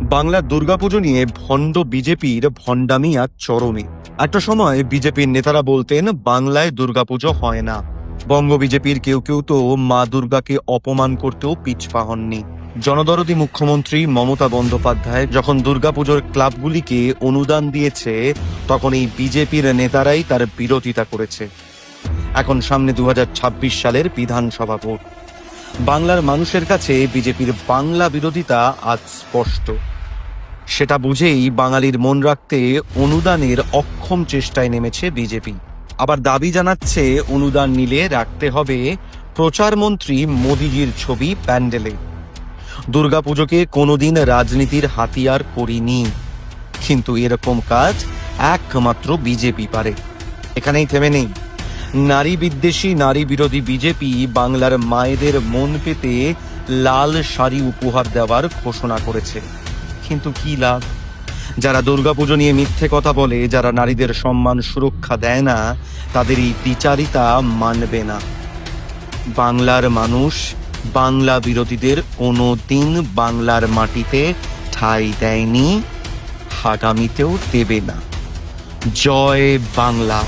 বাংলার দুর্গাপুজো নিয়ে ভণ্ড বিজেপির ভণ্ডামি আজ চরমে। একটা সময় বিজেপির নেতারা বলতেন বাংলায় দুর্গাপুজো হয় না। বঙ্গ বিজেপির কেউ কেউ তো মা দুর্গাকে অপমান করতেও পিছপা হননি। জনদরদী মুখ্যমন্ত্রী মমতা বন্দ্যোপাধ্যায় যখন দুর্গাপুজোর ক্লাবগুলিকে অনুদান দিয়েছে, তখন এই বিজেপির নেতারাই তার বিরোধিতা করেছে। এখন সামনে 2026 সালের বিধানসভা ভোট। বাংলার মানুষের কাছে বিজেপির বাংলা বিরোধিতা আজ স্পষ্ট। সেটা বুঝেই বাঙালির মন রাখতে অনুদানের অক্ষম চেষ্টায় নেমেছে বিজেপি। আবার দাবি জানাচ্ছে অনুদান নিলে রাখতে হবে প্রচারমন্ত্রী মোদিজির ছবি প্যান্ডেলে। দুর্গাপুজোকে কোনোদিন রাজনীতির হাতিয়ার করিনি, কিন্তু এরকম কাজ একমাত্র বিজেপি পারে। এখানেই থেমে নেই। নারী বিদ্বেষী, নারী বিরোধী বিজেপি বাংলার মায়েদের মন পেতে লাল শাড়ি উপহার দেওয়ার ঘোষণা করেছে। কিন্তু কি লাভ? যারা দুর্গাপুজো নিয়ে মিথ্যে কথা বলে, যারা নারীদের সম্মান সুরক্ষা দেয় না, তাদের এই বিচারিতা মানবে না। বাংলার মানুষ বাংলা বিরোধীদের কোনোদিন বাংলার মাটিতে ঠাঁই দেয়নি, আগামীতেও দেবে না। জয় বাংলা।